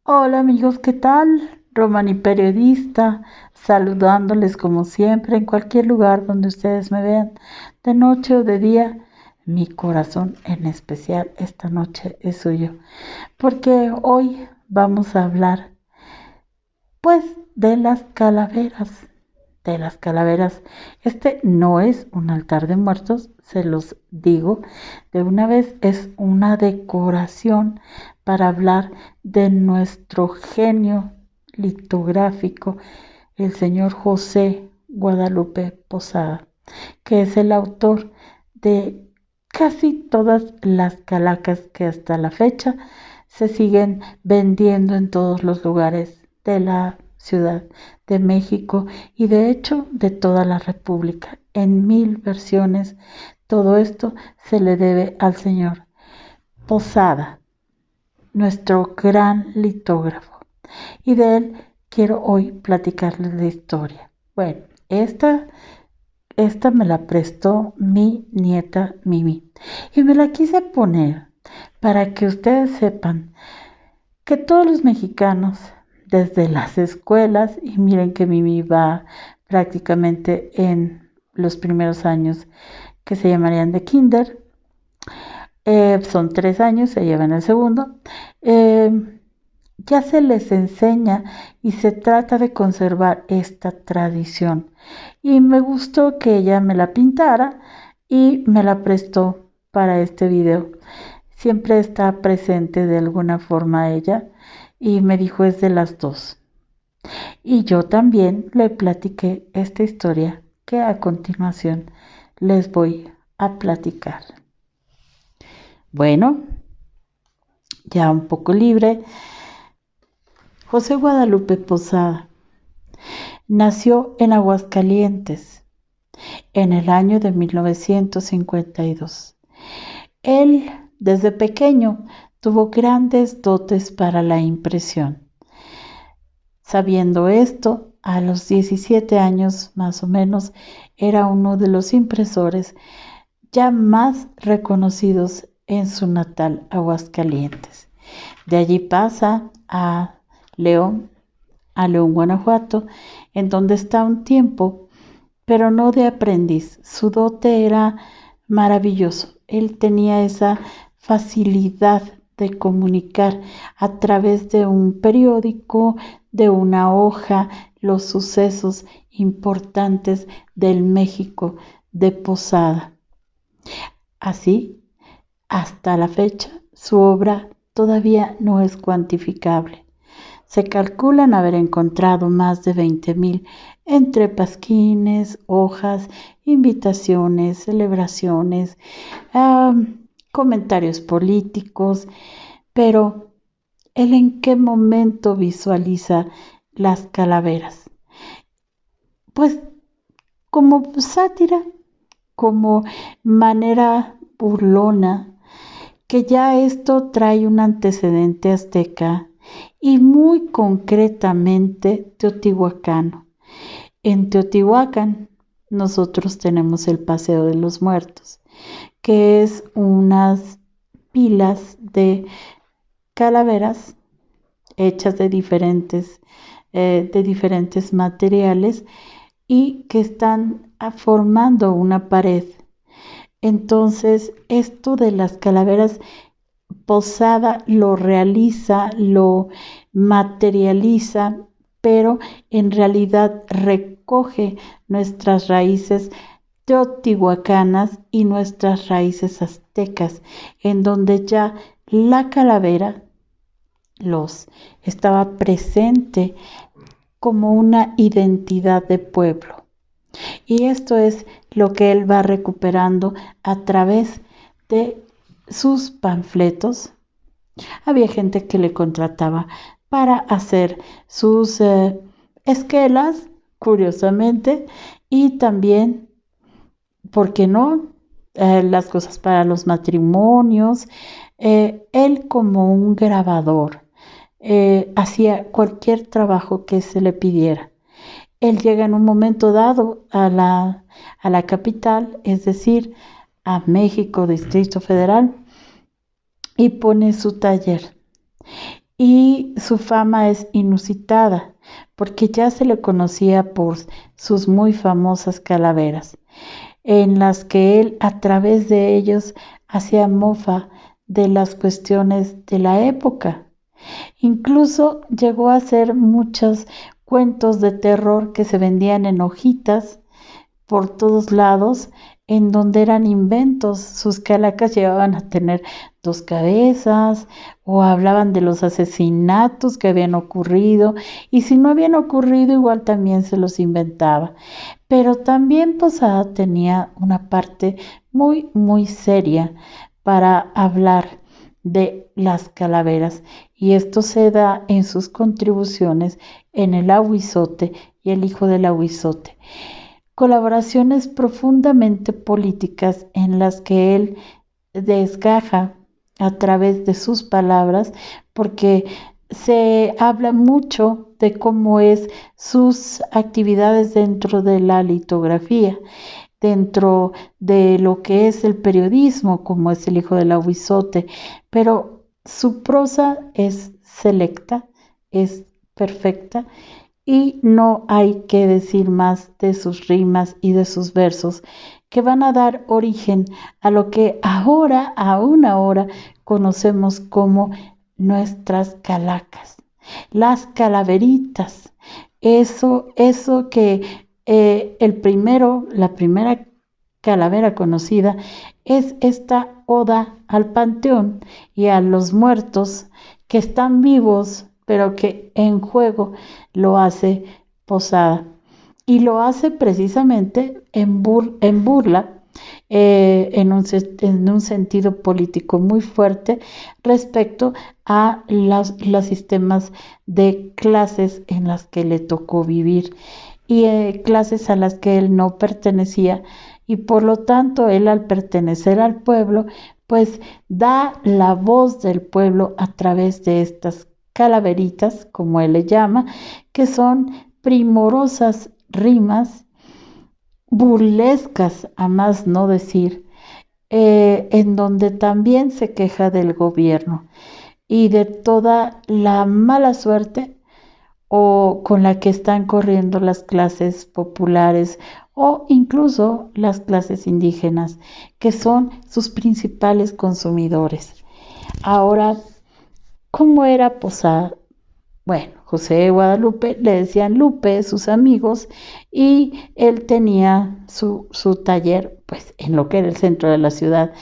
Hola amigos, ¿qué tal? Romani periodista, saludándoles como siempre en cualquier lugar donde ustedes me vean, de noche o de día. Mi corazón en especial esta noche es suyo, porque hoy vamos a hablar pues de las calaveras. De las calaveras. Este no es un altar de muertos, se los digo de una vez, es una decoración para hablar de nuestro genio litográfico, el señor José Guadalupe Posada, que es el autor de casi todas las calacas que hasta la fecha se siguen vendiendo en todos los lugares de la Ciudad de México y de hecho de toda la República, en 1000 versiones. Todo esto se le debe al señor Posada, nuestro gran litógrafo, y de él quiero hoy platicarles la historia. Bueno, esta me la prestó mi nieta Mimi y me la quise poner para que ustedes sepan que todos los mexicanos, desde las escuelas, y miren que Mimi va prácticamente en los primeros años que se llamarían de kinder, son 3 años, se lleva en el segundo, ya se les enseña y se trata de conservar esta tradición. Y me gustó que ella me la pintara y me la prestó para este video. Siempre está presente de alguna forma ella y me dijo es de las dos. Y yo también le platiqué esta historia que a continuación les voy a platicar. Bueno, ya un poco libre. José Guadalupe Posada nació en Aguascalientes en el año de 1952. Él, desde pequeño, tuvo grandes dotes para la impresión. Sabiendo esto, a los 17 años más o menos, era uno de los impresores ya más reconocidos en su natal Aguascalientes. De allí pasa a León, Guanajuato, en donde está un tiempo, pero no de aprendiz. Su dote era maravilloso. Él tenía esa facilidad de comunicar a través de un periódico, de una hoja, los sucesos importantes del México de Posada. Así, hasta la fecha, su obra todavía no es cuantificable. Se calculan haber encontrado más de 20,000 entre pasquines, hojas, invitaciones, celebraciones, comentarios políticos, pero ¿él en qué momento visualiza las calaveras? Pues como sátira, como manera burlona, que ya esto trae un antecedente azteca y muy concretamente teotihuacano. En Teotihuacán nosotros tenemos el Paseo de los Muertos, que es unas pilas de calaveras hechas de diferentes materiales y que están formando una pared. Entonces, esto de las calaveras, Posada lo realiza, lo materializa, pero en realidad recoge nuestras raíces teotihuacanas y nuestras raíces aztecas, en donde ya la calavera estaba presente como una identidad de pueblo. Y esto es lo que él va recuperando a través de sus panfletos. Había gente que le contrataba para hacer sus esquelas, curiosamente, y también, ¿por qué no? Las cosas para los matrimonios. Él como un grabador hacía cualquier trabajo que se le pidiera. Él llega en un momento dado a la capital, es decir, a México, Distrito Federal, y pone su taller. y su fama es inusitada porque ya se le conocía por sus muy famosas calaveras, en las que él a través de ellos hacía mofa de las cuestiones de la época. Incluso llegó a hacer muchos cuentos de terror que se vendían en hojitas por todos lados, en donde eran inventos. Sus calacas llevaban a tener dos cabezas o hablaban de los asesinatos que habían ocurrido, y si no habían ocurrido igual también se los inventaba. Pero también Posada tenía una parte muy, muy seria para hablar de las calaveras, y esto se da en sus contribuciones en El Ahuizote y El Hijo del Ahuizote. Colaboraciones profundamente políticas en las que él desgaja a través de sus palabras, porque se habla mucho de cómo es sus actividades dentro de la litografía, dentro de lo que es el periodismo, como es El Hijo del Ahuizote, pero su prosa es selecta, es perfecta, y no hay que decir más de sus rimas y de sus versos, que van a dar origen a lo que ahora, aún ahora, conocemos como nuestras calacas, las calaveritas. Eso que la primera calavera conocida es esta oda al panteón y a los muertos que están vivos, pero que en juego lo hace Posada. Y lo hace precisamente en burla, en un sentido político muy fuerte respecto a los sistemas de clases en las que le tocó vivir, y clases a las que él no pertenecía, y por lo tanto él, al pertenecer al pueblo, pues da la voz del pueblo a través de estas calaveritas, como él le llama, que son primorosas rimas, burlescas a más no decir, en donde también se queja del gobierno y de toda la mala suerte o con la que están corriendo las clases populares o incluso las clases indígenas, que son sus principales consumidores. Ahora, ¿cómo era Posada? Bueno, José de Guadalupe, le decían Lupe, sus amigos, y él tenía su taller pues en lo que era el centro de la ciudad.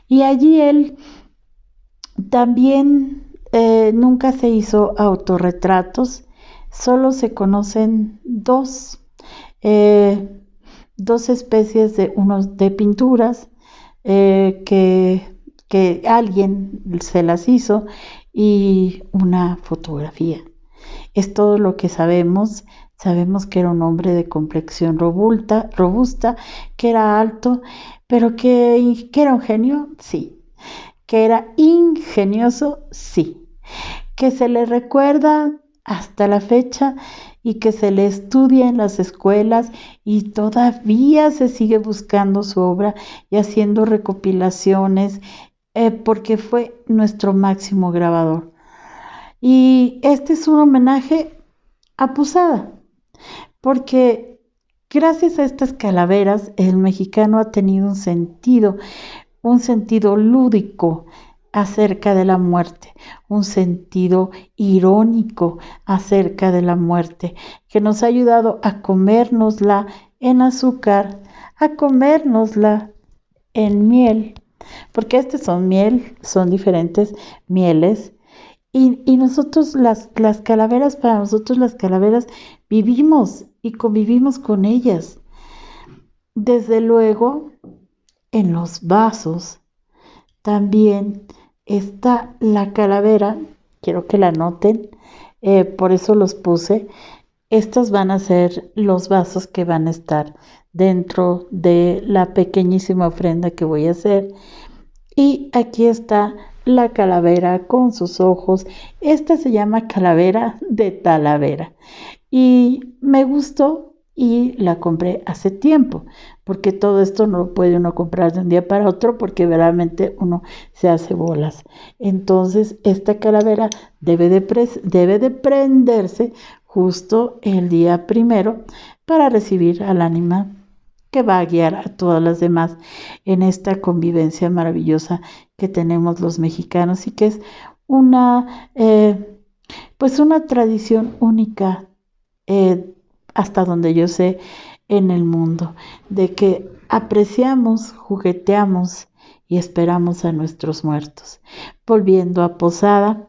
Y allí él también nunca se hizo autorretratos, solo se conocen eh, dos especies de pinturas, que alguien se las hizo, y una fotografía. Es todo lo que sabemos. Sabemos que era un hombre de complexión robusta, que era alto, pero que era un genio, sí. Que era ingenioso, sí. Que se le recuerda hasta la fecha y que se le estudia en las escuelas, y todavía se sigue buscando su obra y haciendo recopilaciones, porque fue nuestro máximo grabador. Y este es un homenaje a Posada, porque gracias a estas calaveras el mexicano ha tenido un sentido lúdico acerca de la muerte, un sentido irónico acerca de la muerte, que nos ha ayudado a comérnosla en azúcar, a comérnosla en miel, porque estas son miel, son diferentes mieles. Y nosotros, las calaveras, para nosotros las calaveras, vivimos y convivimos con ellas. Desde luego, en los vasos también está la calavera, quiero que la noten, por eso los puse. Estos van a ser los vasos que van a estar dentro de la pequeñísima ofrenda que voy a hacer. Y aquí está la calavera con sus ojos. Esta se llama calavera de Talavera. Y me gustó y la compré hace tiempo, porque todo esto no lo puede uno comprar de un día para otro porque verdaderamente uno se hace bolas. Entonces, esta calavera debe de prenderse justo el día primero para recibir al ánima que va a guiar a todas las demás en esta convivencia maravillosa que tenemos los mexicanos y que es una, pues una tradición única, eh, hasta donde yo sé, en el mundo, de que apreciamos, jugueteamos y esperamos a nuestros muertos. Volviendo a Posada,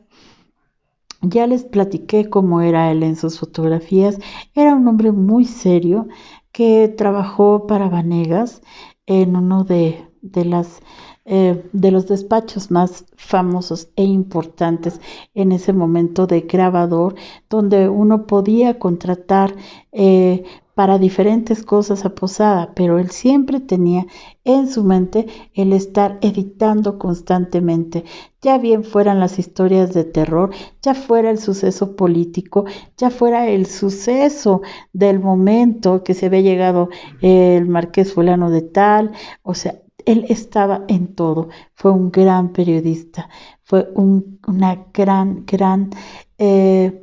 ya les platiqué cómo era él en sus fotografías. Era un hombre muy serio que trabajó para Vanegas en uno de los despachos más famosos e importantes en ese momento de grabador, donde uno podía contratar para diferentes cosas a Posada, pero él siempre tenía en su mente el estar editando constantemente, ya bien fueran las historias de terror, ya fuera el suceso político, ya fuera el suceso del momento que se había llegado el marqués fulano de tal, o sea, él estaba en todo, fue un gran periodista, fue una gran, eh,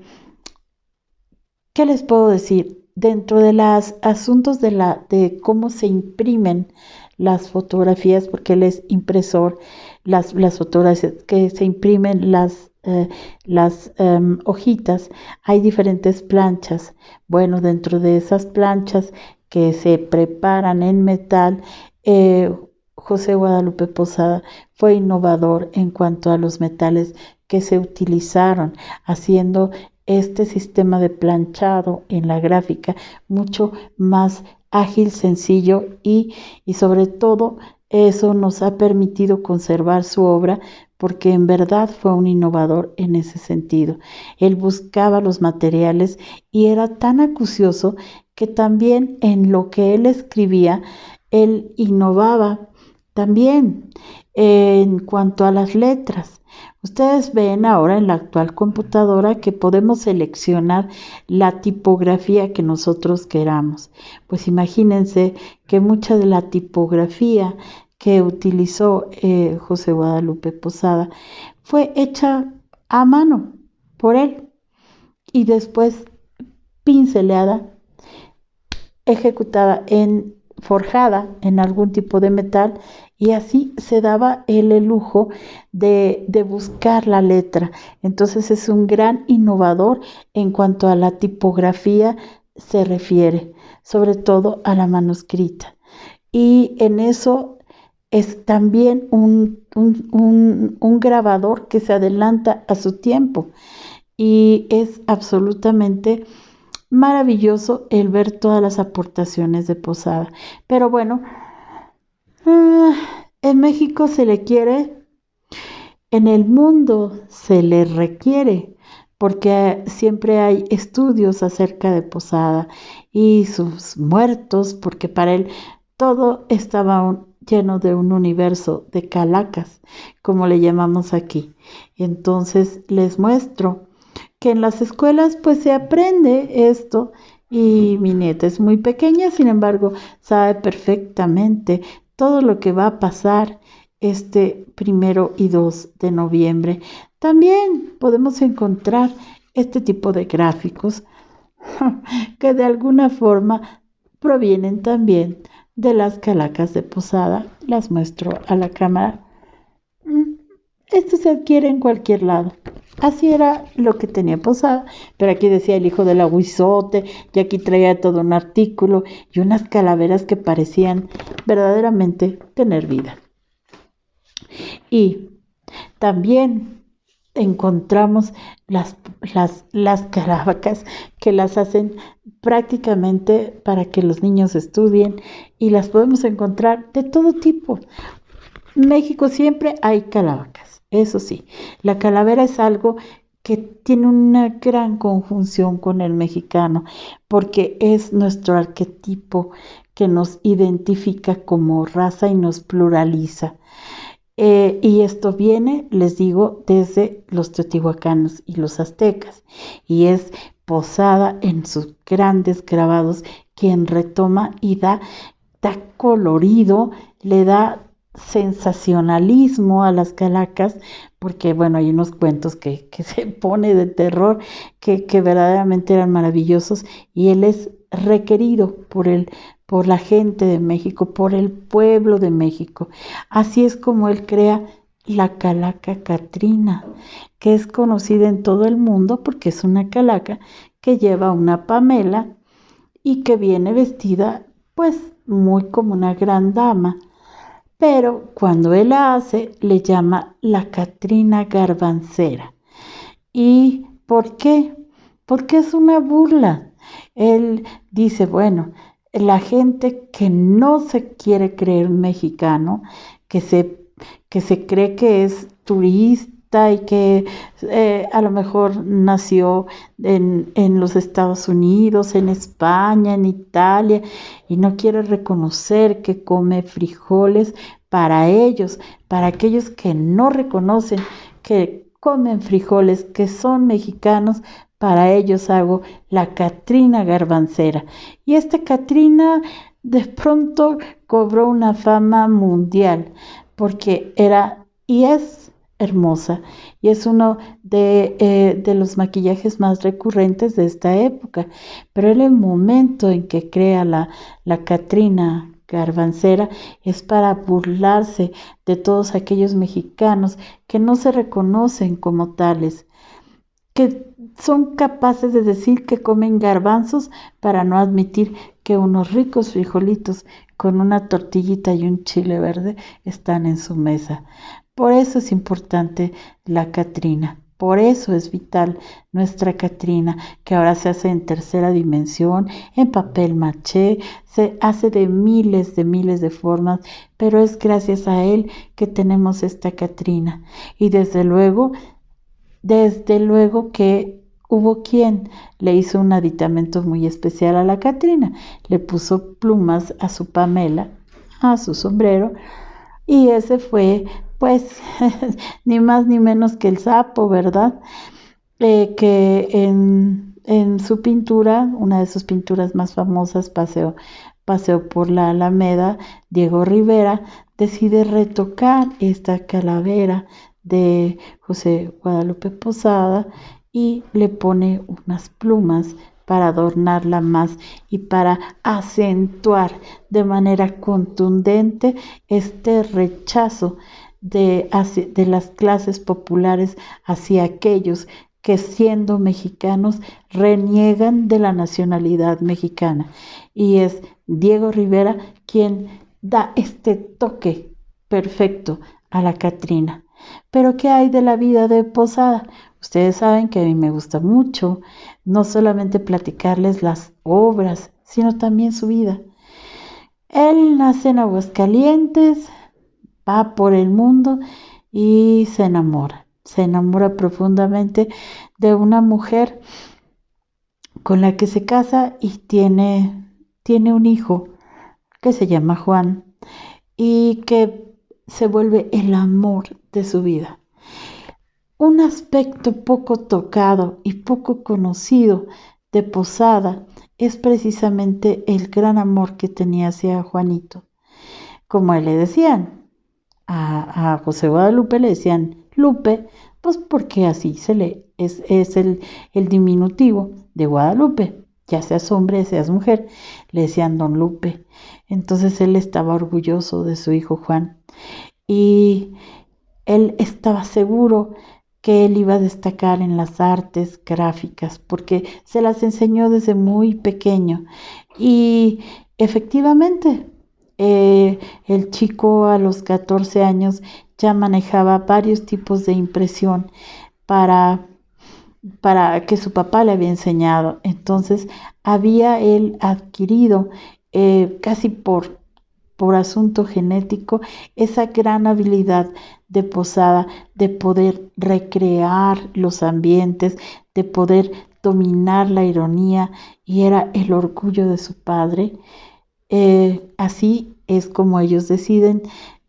¿qué les puedo decir? Dentro de los asuntos de cómo se imprimen las fotografías, porque él es impresor, las fotografías que se imprimen las hojitas, hay diferentes planchas. Bueno, dentro de esas planchas que se preparan en metal, José Guadalupe Posada fue innovador en cuanto a los metales que se utilizaron, haciendo este sistema de planchado en la gráfica mucho más ágil, sencillo y sobre todo eso nos ha permitido conservar su obra porque en verdad fue un innovador en ese sentido. Él buscaba los materiales y era tan acucioso que también en lo que él escribía, él innovaba también en cuanto a las letras. Ustedes ven ahora en la actual computadora que podemos seleccionar la tipografía que nosotros queramos. Pues imagínense que mucha de la tipografía que utilizó José Guadalupe Posada fue hecha a mano por él y después pinceleada, ejecutada forjada en algún tipo de metal y así se daba él el lujo de buscar la letra. Entonces es un gran innovador en cuanto a la tipografía se refiere, sobre todo a la manuscrita. Y en eso es también un grabador que se adelanta a su tiempo y es absolutamente maravilloso el ver todas las aportaciones de Posada. Pero bueno, en México se le quiere, en el mundo se le requiere, porque siempre hay estudios acerca de Posada y sus muertos, porque para él todo estaba lleno de un universo de calacas, como le llamamos aquí. Entonces les muestro que en las escuelas pues se aprende esto y mi nieta es muy pequeña, sin embargo, sabe perfectamente todo lo que va a pasar este 1 y 2 de noviembre. También podemos encontrar este tipo de gráficos que de alguna forma provienen también de las calacas de Posada. Las muestro a la cámara. Esto se adquiere en cualquier lado. Así era lo que tenía Posada, pero aquí decía el hijo del aguizote, y aquí traía todo un artículo y unas calaveras que parecían verdaderamente tener vida. Y también encontramos las carabacas que las hacen prácticamente para que los niños estudien y las podemos encontrar de todo tipo. En México siempre hay calabacas, eso sí, la calavera es algo que tiene una gran conjunción con el mexicano, porque es nuestro arquetipo que nos identifica como raza y nos pluraliza. Y esto viene, les digo, desde los teotihuacanos y los aztecas, y es Posada en sus grandes grabados quien retoma y da colorido, le da sensacionalismo a las calacas, porque bueno, hay unos cuentos que se pone de terror, que verdaderamente eran maravillosos, y él es requerido por la gente de México, por el pueblo de México. Así es como él crea la calaca Catrina, que es conocida en todo el mundo porque es una calaca que lleva una pamela y que viene vestida pues muy como una gran dama, pero cuando él la hace le llama la Catrina Garbancera. ¿Y por qué? Porque es una burla. Él dice, bueno, la gente que no se quiere creer mexicano, que se, que se cree que es turista y que a lo mejor nació en los Estados Unidos, en España, en Italia, y no quiere reconocer que come frijoles para ellos, para aquellos que no reconocen que comen frijoles, que son mexicanos, para ellos hago la Catrina Garbancera. Y esta Catrina de pronto cobró una fama mundial porque era y es hermosa y es uno de los maquillajes más recurrentes de esta época. Pero en el momento en que crea la Catrina Garbancera es para burlarse de todos aquellos mexicanos que no se reconocen como tales, que son capaces de decir que comen garbanzos para no admitir que unos ricos frijolitos con una tortillita y un chile verde están en su mesa. Por eso es importante la Catrina. Por eso es vital nuestra Catrina, que ahora se hace en tercera dimensión, en papel maché, se hace de miles de formas, pero es gracias a él que tenemos esta Catrina. Y desde luego que hubo quien le hizo un aditamento muy especial a la Catrina. Le puso plumas a su pamela, a su sombrero, y ese fue, pues, ni más ni menos que el sapo, ¿verdad? Que en su pintura, una de sus pinturas más famosas, Paseo por la Alameda, Diego Rivera decide retocar esta calavera de José Guadalupe Posada y le pone unas plumas para adornarla más y para acentuar de manera contundente este rechazo de las clases populares hacia aquellos que siendo mexicanos reniegan de la nacionalidad mexicana. Y es Diego Rivera quien da este toque perfecto a la Catrina. Pero ¿qué hay de la vida de Posada? Ustedes saben que a mí me gusta mucho no solamente platicarles las obras, sino también su vida. Él nace en Aguascalientes, va por el mundo y se enamora. Se enamora profundamente de una mujer con la que se casa y tiene un hijo que se llama Juan y que se vuelve el amor de su vida. Un aspecto poco tocado y poco conocido de Posada es precisamente el gran amor que tenía hacia Juanito. Como a él le decían, a José Guadalupe le decían Lupe, pues porque así es el diminutivo de Guadalupe, ya seas hombre, seas mujer, le decían Don Lupe. Entonces él estaba orgulloso de su hijo Juan y él estaba seguro que él iba a destacar en las artes gráficas porque se las enseñó desde muy pequeño y efectivamente el chico a los 14 años ya manejaba varios tipos de impresión para, para que su papá le había enseñado. Entonces había él adquirido casi por asunto genético esa gran habilidad de Posada de poder recrear los ambientes, de poder dominar la ironía y era el orgullo de su padre. Así es como ellos deciden.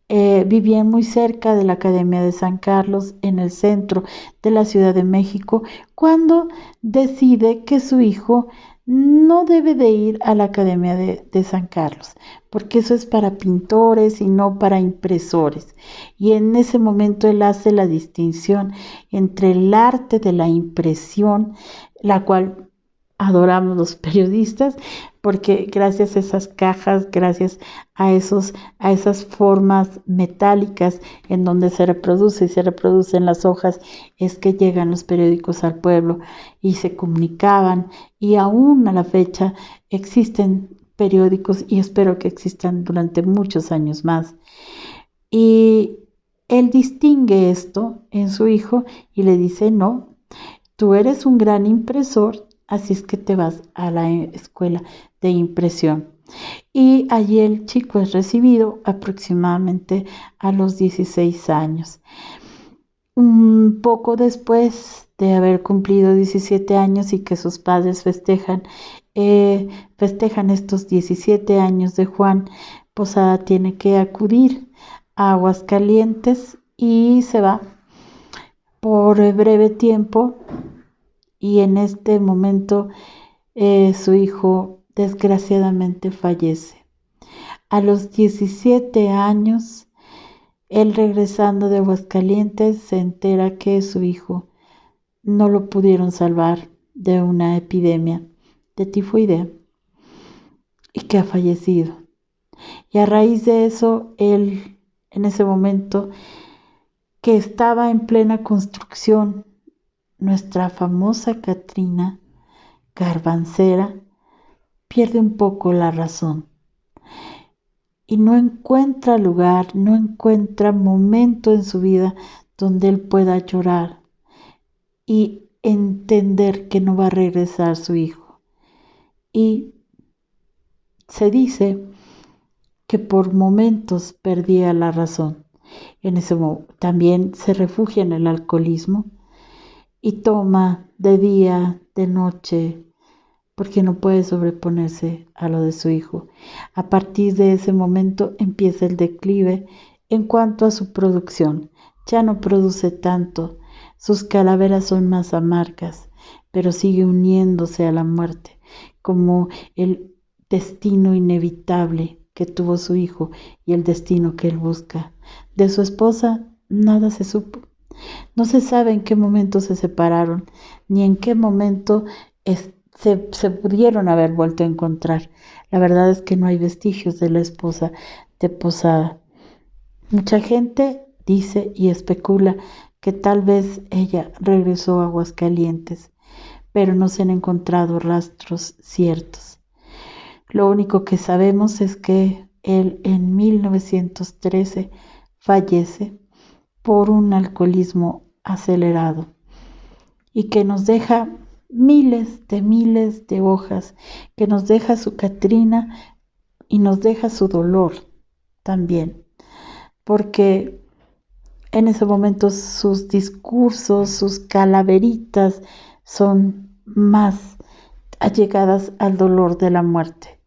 Vivían muy cerca de la Academia de San Carlos, en el centro de la Ciudad de México, cuando decide que su hijo no debe de ir a la Academia de San Carlos, porque eso es para pintores y no para impresores. Y en ese momento él hace la distinción entre el arte de la impresión, la cual adoramos los periodistas, porque gracias a esas cajas, gracias a esas formas metálicas en donde se reproduce y se reproducen las hojas, es que llegan los periódicos al pueblo y se comunicaban, y aún a la fecha existen periódicos y espero que existan durante muchos años más. Y él distingue esto en su hijo y le dice, no, tú eres un gran impresor, así es que te vas a la escuela de impresión. Y allí el chico es recibido aproximadamente a los 16 años. Un poco después de haber cumplido 17 años y que sus padres festejan estos 17 años de Juan, Posada tiene que acudir a Aguascalientes y se va por breve tiempo, y en este momento su hijo desgraciadamente fallece. A los 17 años, él regresando de Aguascalientes se entera que su hijo no lo pudieron salvar de una epidemia de tifoidea y que ha fallecido. Y a raíz de eso, él en ese momento que estaba en plena construcción, nuestra famosa Catrina Garbancera pierde un poco la razón y no encuentra lugar, no encuentra momento en su vida donde él pueda llorar y entender que no va a regresar su hijo. Y se dice que por momentos perdía la razón. En ese momento también se refugia en el alcoholismo y toma de día, de noche, porque no puede sobreponerse a lo de su hijo. A partir de ese momento empieza el declive en cuanto a su producción. Ya no produce tanto, sus calaveras son más amargas, pero sigue uniéndose a la muerte, como el destino inevitable que tuvo su hijo y el destino que él busca. De su esposa nada se supo. No se sabe en qué momento se separaron, ni en qué momento se pudieron haber vuelto a encontrar. La verdad es que no hay vestigios de la esposa de Posada. Mucha gente dice y especula que tal vez ella regresó a Aguascalientes, pero no se han encontrado rastros ciertos. Lo único que sabemos es que él en 1913 fallece por un alcoholismo acelerado y que nos deja miles de hojas, que nos deja su Catrina y nos deja su dolor también, porque en ese momento sus discursos, sus calaveritas son más allegadas al dolor de la muerte,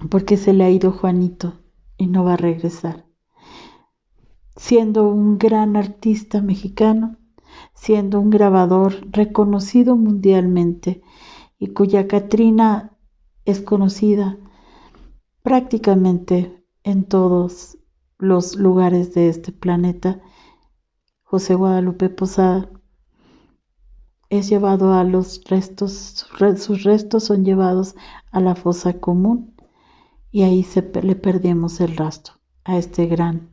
porque se le ha ido Juanito y no va a regresar. Siendo un gran artista mexicano, siendo un grabador reconocido mundialmente y cuya Catrina es conocida prácticamente en todos los lugares de este planeta, José Guadalupe Posada es llevado a los restos, sus restos son llevados a la fosa común y ahí le perdemos el rastro a este gran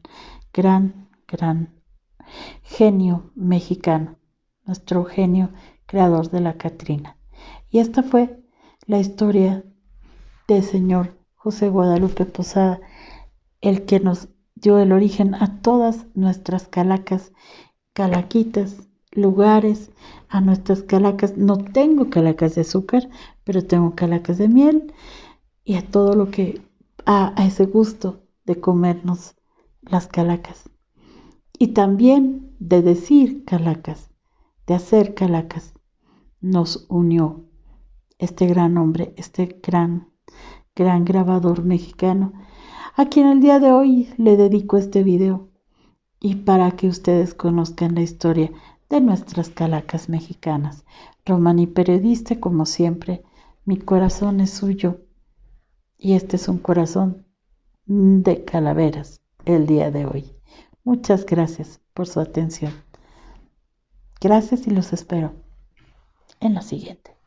genio mexicano, nuestro genio creador de la Catrina. Y esta fue la historia del señor José Guadalupe Posada, el que nos dio el origen a todas nuestras calacas, calaquitas, lugares, a nuestras calacas. No tengo calacas de azúcar, pero tengo calacas de miel y a todo lo que, a ese gusto de comernos las calacas. Y también de decir calacas, de hacer calacas, nos unió este gran hombre, este gran grabador mexicano, a quien el día de hoy le dedico este video y para que ustedes conozcan la historia de nuestras calacas mexicanas. Romani Periodista, como siempre, mi corazón es suyo y este es un corazón de calaveras el día de hoy. Muchas gracias por su atención. Gracias y los espero en la siguiente.